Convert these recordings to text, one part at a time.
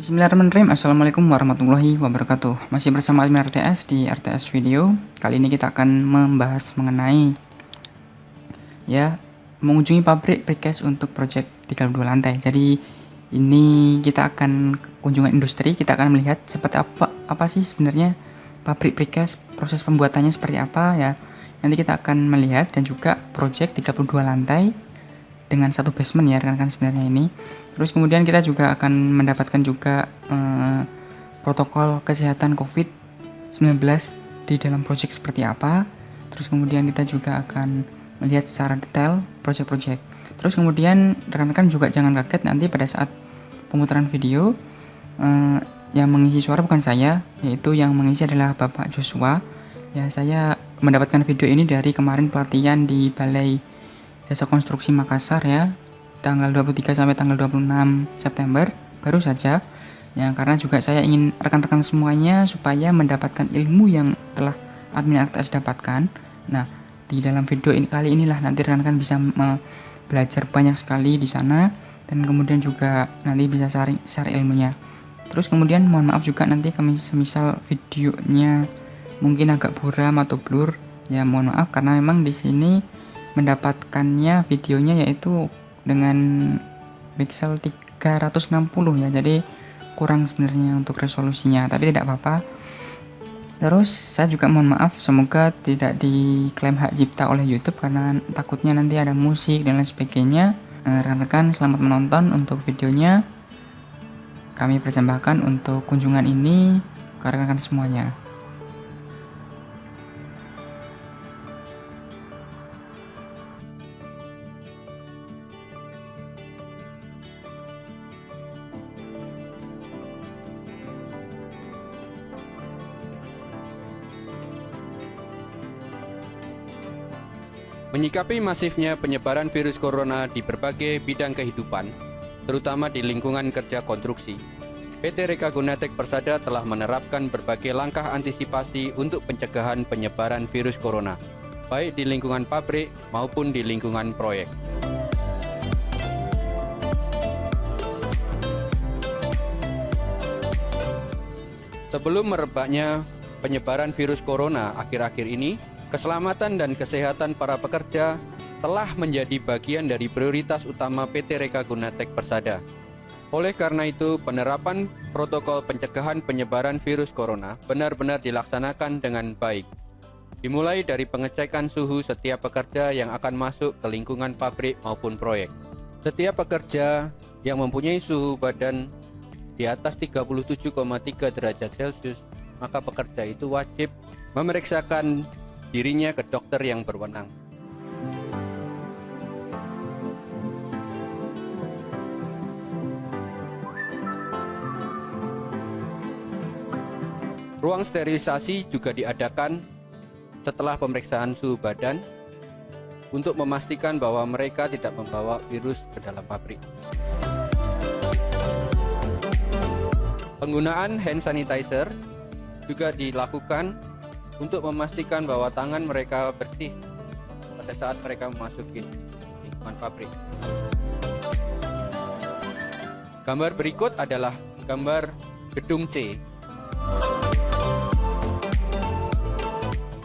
Bismillahirrahmanirrahim. Assalamualaikum warahmatullahi wabarakatuh. Masih bersama admin RTS di RTS Video. Kali ini kita akan membahas mengenai mengunjungi pabrik precast untuk project 32 lantai. Jadi ini kita akan kunjungan industri, kita akan melihat seperti apa sih sebenarnya pabrik precast, proses pembuatannya seperti apa ya. Nanti kita akan melihat, dan juga project 32 lantai dengan satu basement ya rekan-rekan sebenarnya ini. Terus kemudian kita juga akan mendapatkan juga protokol kesehatan COVID-19 di dalam project seperti apa. Terus kemudian kita juga akan melihat secara detail project-project. Terus kemudian rekan-rekan juga jangan kaget nanti pada saat pemutaran video yang mengisi suara bukan saya, yaitu yang mengisi adalah Bapak Joshua. Ya, saya mendapatkan video ini dari kemarin pelatihan di Balai Jasa Konstruksi Makassar ya, tanggal 23 sampai tanggal 26 September baru saja ya, karena juga saya ingin rekan-rekan semuanya supaya mendapatkan ilmu yang telah admin RTS dapatkan. Nah, di dalam video ini kali inilah nanti rekan-rekan bisa belajar banyak sekali di sana, dan kemudian juga nanti bisa share ilmunya. Terus kemudian mohon maaf juga nanti kami semisal videonya mungkin agak buram atau blur ya, mohon maaf karena memang di sini mendapatkannya videonya yaitu dengan pixel 360 ya, jadi kurang sebenarnya untuk resolusinya, tapi tidak apa-apa. Terus saya juga mohon maaf, semoga tidak diklaim hak cipta oleh YouTube karena takutnya nanti ada musik dan lain sebagainya. Rekan-rekan selamat menonton untuk videonya. Kami persembahkan untuk kunjungan ini ke rekan-rekan semuanya. Menyikapi masifnya penyebaran virus corona di berbagai bidang kehidupan, terutama di lingkungan kerja konstruksi, PT Reka Gunatek Persada telah menerapkan berbagai langkah antisipasi untuk pencegahan penyebaran virus corona, baik di lingkungan pabrik maupun di lingkungan proyek. Sebelum merebaknya penyebaran virus corona akhir-akhir ini, keselamatan dan kesehatan para pekerja telah menjadi bagian dari prioritas utama PT Reka Gunatek Persada. Oleh karena itu, penerapan protokol pencegahan penyebaran virus corona benar-benar dilaksanakan dengan baik. Dimulai dari pengecekan suhu setiap pekerja yang akan masuk ke lingkungan pabrik maupun proyek. Setiap pekerja yang mempunyai suhu badan di atas 37,3 derajat Celcius, maka pekerja itu wajib memeriksakan dirinya ke dokter yang berwenang. Ruang sterilisasi juga diadakan setelah pemeriksaan suhu badan untuk memastikan bahwa mereka tidak membawa virus ke dalam pabrik. Penggunaan hand sanitizer juga dilakukan untuk memastikan bahwa tangan mereka bersih pada saat mereka memasuki lingkungan pabrik. Gambar berikut adalah gambar gedung C.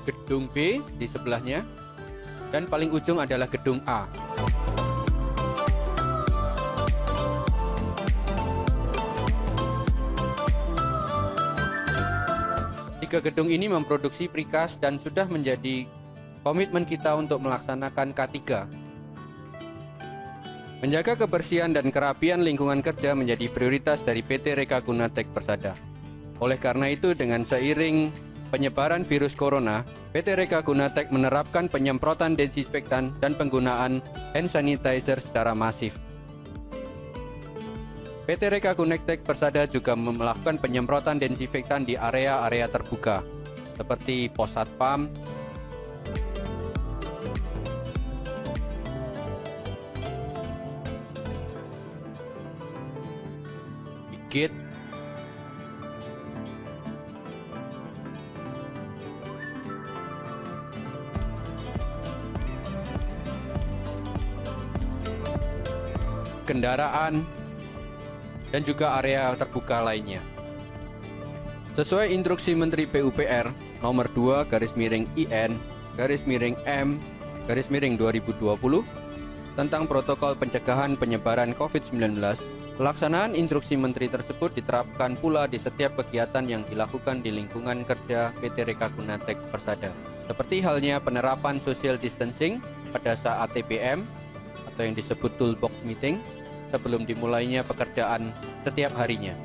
Gedung B di sebelahnya, dan paling ujung adalah gedung A. Tiga gedung ini memproduksi precast dan sudah menjadi komitmen kita untuk melaksanakan K3. Menjaga kebersihan dan kerapian lingkungan kerja menjadi prioritas dari PT Reka Gunatek Persada. Oleh karena itu, dengan seiring penyebaran virus corona, PT Reka Gunatek menerapkan penyemprotan desinfektan dan penggunaan hand sanitizer secara masif. PT Reka Gunatek Persada juga melakukan penyemprotan desinfektan di area-area terbuka, seperti pos satpam, gate, kendaraan, dan juga area terbuka lainnya. Sesuai instruksi Menteri PUPR nomor 2/IN/M/2020 tentang protokol pencegahan penyebaran COVID-19, pelaksanaan instruksi Menteri tersebut diterapkan pula di setiap kegiatan yang dilakukan di lingkungan kerja PT Reka Gunatek Persada. Seperti halnya penerapan social distancing pada saat TPM atau yang disebut toolbox meeting sebelum dimulainya pekerjaan setiap harinya.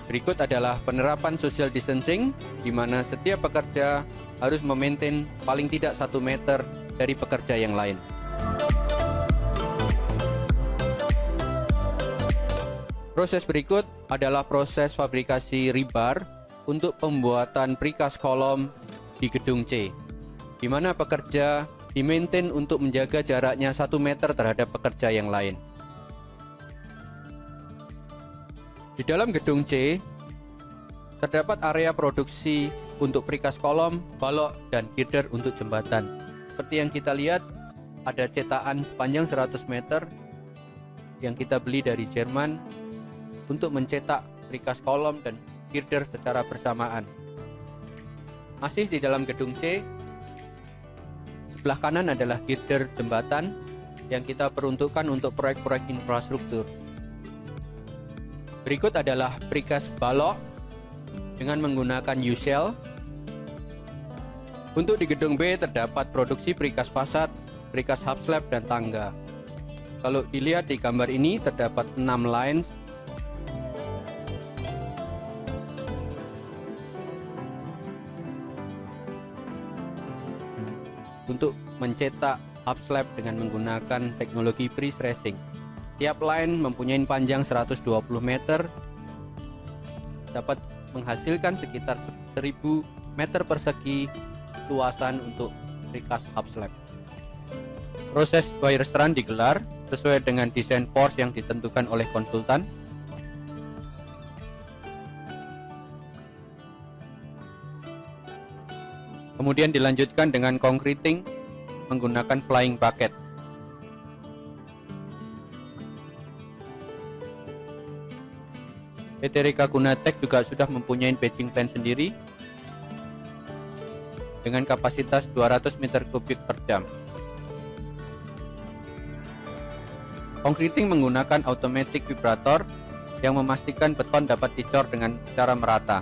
Berikut adalah penerapan social distancing di mana setiap pekerja harus memaintain paling tidak 1 meter dari pekerja yang lain. Proses berikut adalah proses fabrikasi rebar untuk pembuatan precast kolom di gedung C, di mana pekerja dimaintain untuk menjaga jaraknya 1 meter terhadap pekerja yang lain. Di dalam gedung C, terdapat area produksi untuk precast kolom, balok, dan girder untuk jembatan. Seperti yang kita lihat, ada cetakan sepanjang 100 meter yang kita beli dari Jerman untuk mencetak precast kolom dan girder secara bersamaan. Masih di dalam gedung C, sebelah kanan adalah girder jembatan yang kita peruntukkan untuk proyek-proyek infrastruktur. Berikut adalah precast balok dengan menggunakan U-shell. Untuk di gedung B terdapat produksi precast fasad, precast hub slab, dan tangga. Kalau dilihat di gambar ini terdapat 6 lines untuk mencetak hub slab dengan menggunakan teknologi pre-stressing. Tiap line mempunyai panjang 120 meter, dapat menghasilkan sekitar 1000 meter persegi luasan untuk precast hub slab. Proses wire strand digelar sesuai dengan desain force yang ditentukan oleh konsultan. Kemudian dilanjutkan dengan concreting menggunakan flying bucket. PT Reka Gunatek juga sudah mempunyai batching plant sendiri dengan kapasitas 200 meter kubik per jam. Concreting menggunakan automatic vibrator yang memastikan beton dapat dicor dengan cara merata.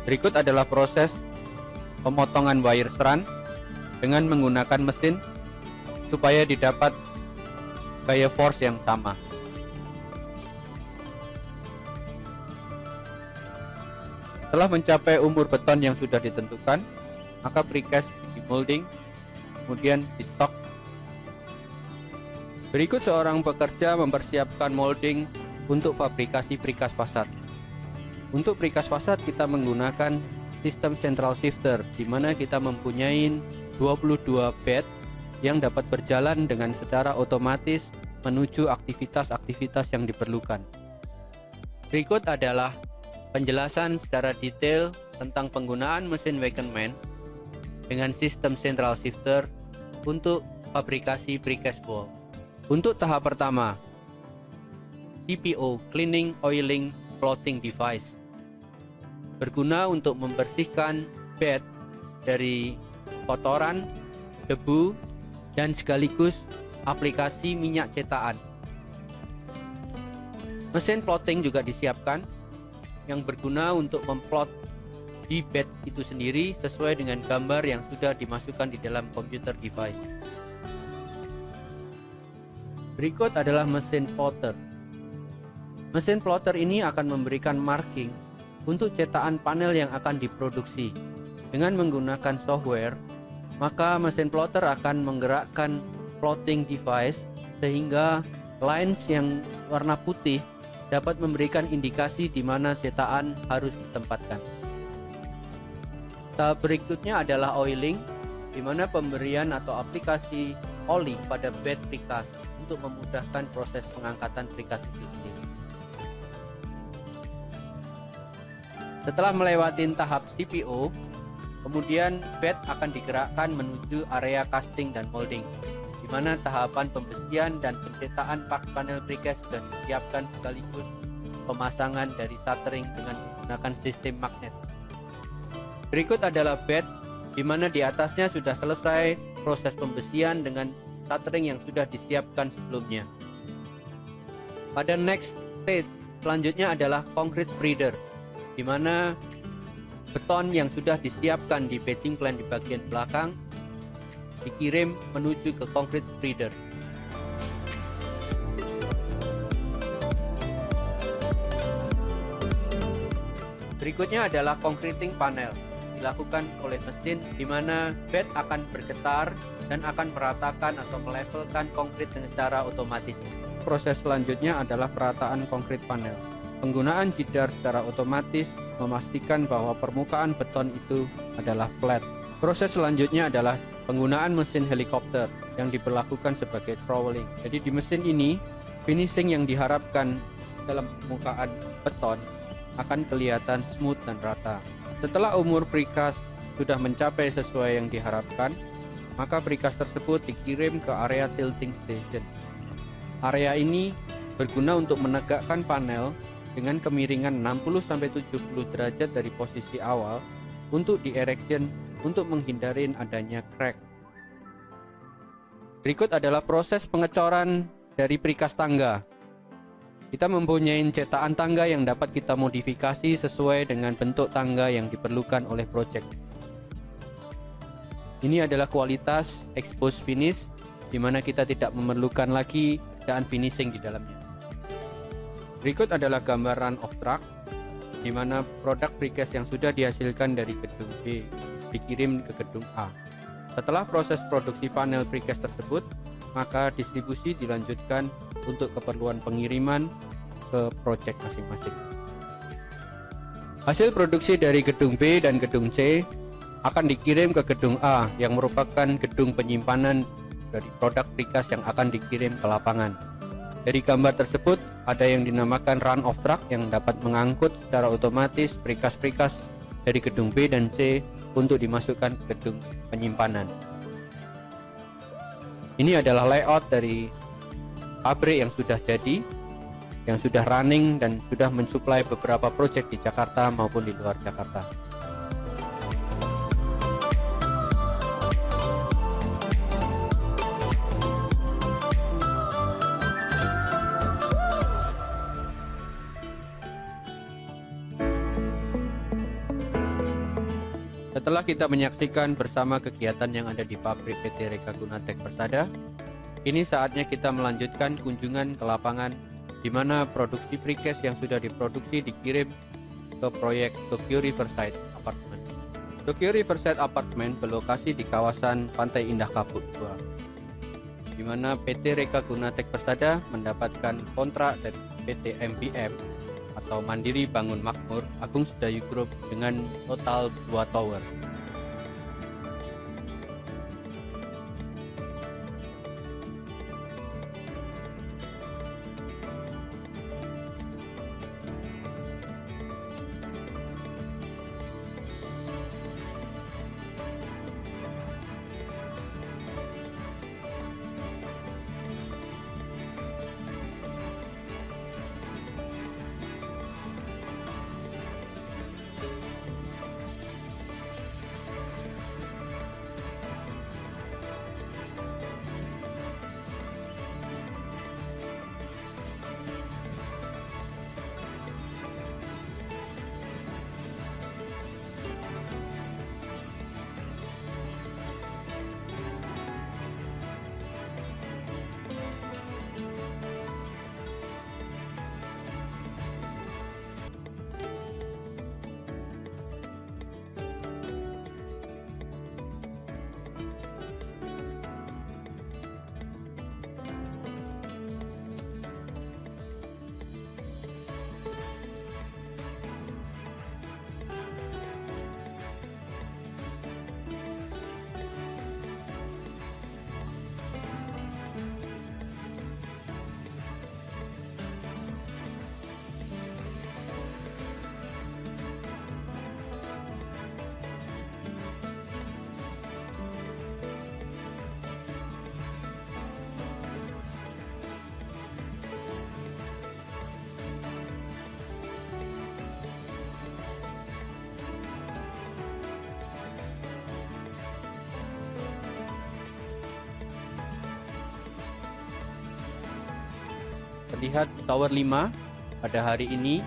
Berikut adalah proses pemotongan wire strand dengan menggunakan mesin supaya didapat gaya force yang sama. Setelah mencapai umur beton yang sudah ditentukan, maka precast di-molding, kemudian di-stok. Berikut seorang pekerja mempersiapkan molding untuk fabrikasi precast fasad. Untuk precast fasad kita menggunakan sistem central shifter, di mana kita mempunyai 22 bed yang dapat berjalan dengan secara otomatis menuju aktivitas-aktivitas yang diperlukan. Berikut adalah penjelasan secara detail tentang penggunaan mesin Wagonman dengan sistem central shifter untuk fabrikasi precast wall. Untuk tahap pertama, CPO Cleaning Oiling Floating Device berguna untuk membersihkan bed dari kotoran, debu, dan sekaligus aplikasi minyak cetakan. Mesin plotting juga disiapkan yang berguna untuk memplot di bed itu sendiri sesuai dengan gambar yang sudah dimasukkan di dalam komputer device. Berikut adalah mesin plotter. Mesin plotter ini akan memberikan marking untuk cetakan panel yang akan diproduksi. Dengan menggunakan software, maka mesin plotter akan menggerakkan plotting device sehingga lines yang warna putih dapat memberikan indikasi di mana cetakan harus ditempatkan. Tahap berikutnya adalah oiling, di mana pemberian atau aplikasi oli pada bed precast untuk memudahkan proses pengangkatan precast itu sendiri. Setelah melewati tahap CPO, kemudian bed akan digerakkan menuju area casting dan molding, di mana tahapan pembesian dan pencetakan box panel precast sudah disiapkan sekaligus pemasangan dari shuttering dengan menggunakan sistem magnet. Berikut adalah bed, di mana di atasnya sudah selesai proses pembesian dengan shuttering yang sudah disiapkan sebelumnya. Pada next stage selanjutnya adalah concrete spreader, di mana beton yang sudah disiapkan di batching plant di bagian belakang dikirim menuju ke concrete spreader. Berikutnya adalah concreting panel, dilakukan oleh mesin di mana bed akan bergetar dan akan meratakan atau melevelkan konkrit dengan secara otomatis. Proses selanjutnya adalah perataan konkrit panel. Penggunaan jidar secara otomatis memastikan bahwa permukaan beton itu adalah flat. Proses selanjutnya adalah penggunaan mesin helikopter yang diberlakukan sebagai troweling. Jadi di mesin ini, finishing yang diharapkan dalam permukaan beton akan kelihatan smooth dan rata. Setelah umur precast sudah mencapai sesuai yang diharapkan, maka precast tersebut dikirim ke area tilting station. Area ini berguna untuk menegakkan panel dengan kemiringan 60-70 derajat dari posisi awal untuk di-erection untuk menghindari adanya crack. Berikut adalah proses pengecoran dari precast tangga. Kita mempunyai cetakan tangga yang dapat kita modifikasi sesuai dengan bentuk tangga yang diperlukan oleh project. Ini adalah kualitas exposed finish, di mana kita tidak memerlukan lagi dan finishing di dalamnya. Berikut adalah gambaran of truck, di mana produk precast yang sudah dihasilkan dari gedung B dikirim ke gedung A. Setelah proses produksi panel precast tersebut, maka distribusi dilanjutkan untuk keperluan pengiriman ke project masing-masing. Hasil produksi dari gedung B dan gedung C akan dikirim ke gedung A yang merupakan gedung penyimpanan dari produk precast yang akan dikirim ke lapangan. Dari gambar tersebut ada yang dinamakan run of truck yang dapat mengangkut secara otomatis precast dari gedung B dan C untuk dimasukkan ke gedung penyimpanan. Ini adalah layout dari pabrik yang sudah jadi, yang sudah running dan sudah mensuplai beberapa proyek di Jakarta maupun di luar Jakarta. Setelah kita menyaksikan bersama kegiatan yang ada di pabrik PT Reka Gunatek Persada, ini saatnya kita melanjutkan kunjungan ke lapangan di mana produksi precast yang sudah diproduksi dikirim ke proyek Tokyo Riverside Apartment. Tokyo Riverside Apartment berlokasi di kawasan Pantai Indah Kapuk 2, di mana PT Reka Gunatek Persada mendapatkan kontrak dari PT MBM atau Mandiri Bangun Makmur Agung Sedayu Group dengan total 2 tower. Terlihat tower 5 pada hari ini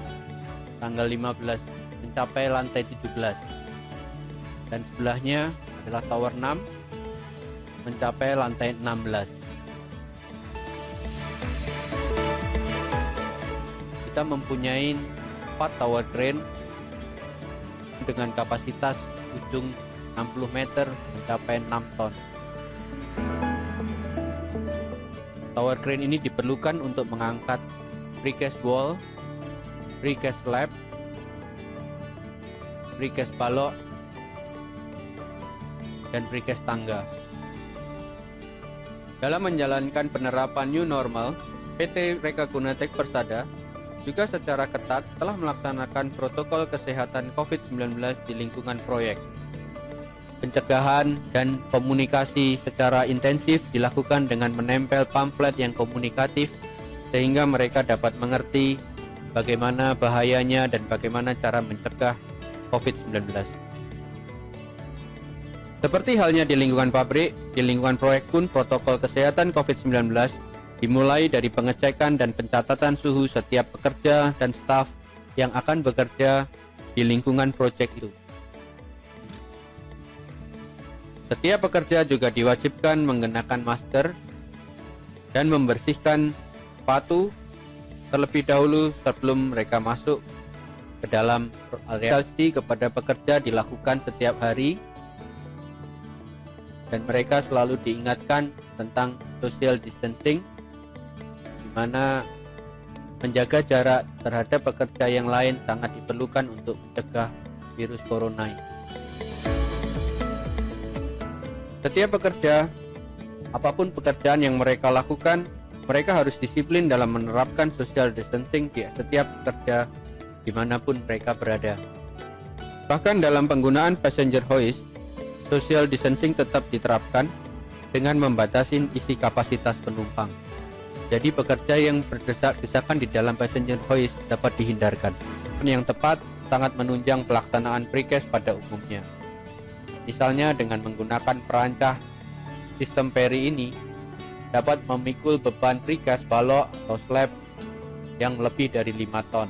tanggal 15 mencapai lantai 17. Dan sebelahnya adalah tower 6 mencapai lantai 16. Kita mempunyai 4 tower crane dengan kapasitas ujung 60 meter mencapai 6 ton. Tower crane ini diperlukan untuk mengangkat precast wall, precast slab, precast balok, dan precast tangga. Dalam menjalankan penerapan new normal, PT Reka Gunatek Persada juga secara ketat telah melaksanakan protokol kesehatan COVID-19 di lingkungan proyek. Pencegahan dan komunikasi secara intensif dilakukan dengan menempel pamflet yang komunikatif sehingga mereka dapat mengerti bagaimana bahayanya dan bagaimana cara mencegah COVID-19. Seperti halnya di lingkungan pabrik, di lingkungan proyek pun protokol kesehatan COVID-19 dimulai dari pengecekan dan pencatatan suhu setiap pekerja dan staf yang akan bekerja di lingkungan proyek itu. Setiap pekerja juga diwajibkan mengenakan masker dan membersihkan sepatu terlebih dahulu sebelum mereka masuk ke dalam area. Sosialisasi kepada pekerja dilakukan setiap hari dan mereka selalu diingatkan tentang social distancing, di mana menjaga jarak terhadap pekerja yang lain sangat diperlukan untuk mencegah virus corona ini. Setiap pekerja, apapun pekerjaan yang mereka lakukan, mereka harus disiplin dalam menerapkan social distancing di setiap pekerja dimanapun mereka berada. Bahkan dalam penggunaan passenger hoist, social distancing tetap diterapkan dengan membatasi isi kapasitas penumpang. Jadi pekerja yang berdesak-desakan di dalam passenger hoist dapat dihindarkan. Yang tepat sangat menunjang pelaksanaan precast pada umumnya. Misalnya dengan menggunakan perancah sistem peri ini dapat memikul beban precast balok atau slab yang lebih dari 5 ton.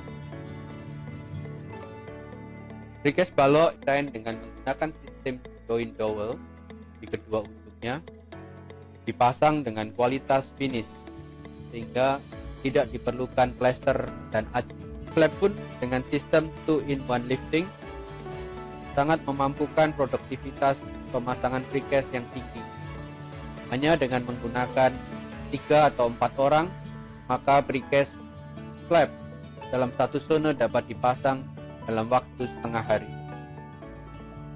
Precast balok desain dengan menggunakan sistem join dowel di kedua ujungnya, dipasang dengan kualitas finish sehingga tidak diperlukan plester dan aci. Slab pun dengan sistem 2-in-1 lifting sangat memampukan produktivitas pemasangan precast yang tinggi. Hanya dengan menggunakan 3 atau 4 orang, maka precast slab dalam satu zona dapat dipasang dalam waktu setengah hari.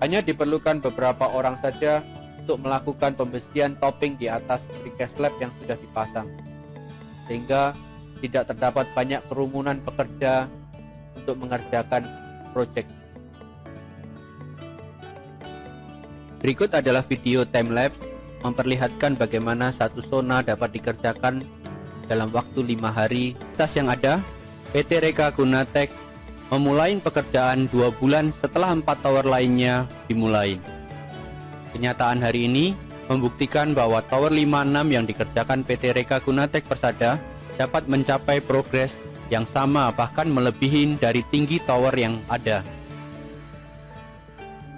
Hanya diperlukan beberapa orang saja untuk melakukan pembesian topping di atas precast slab yang sudah dipasang, sehingga tidak terdapat banyak kerumunan pekerja untuk mengerjakan proyek. Berikut adalah video timelapse memperlihatkan bagaimana satu zona dapat dikerjakan dalam waktu 5 hari. Tas yang ada, PT Reka Gunatek memulai pekerjaan 2 bulan setelah 4 tower lainnya dimulai. Kenyataan hari ini membuktikan bahwa tower 5-6 yang dikerjakan PT Reka Gunatek Persada dapat mencapai progres yang sama bahkan melebihi dari tinggi tower yang ada.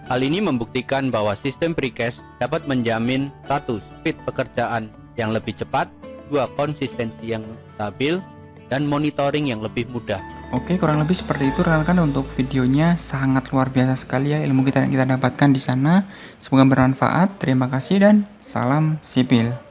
Hal ini membuktikan bahwa sistem precast dapat menjamin 1. Speed pekerjaan yang lebih cepat, 2. Konsistensi yang stabil, dan monitoring yang lebih mudah. Oke, kurang lebih seperti itu rekan-rekan untuk videonya. Sangat luar biasa sekali ya ilmu kita yang kita dapatkan di sana. Semoga bermanfaat. Terima kasih dan salam sipil.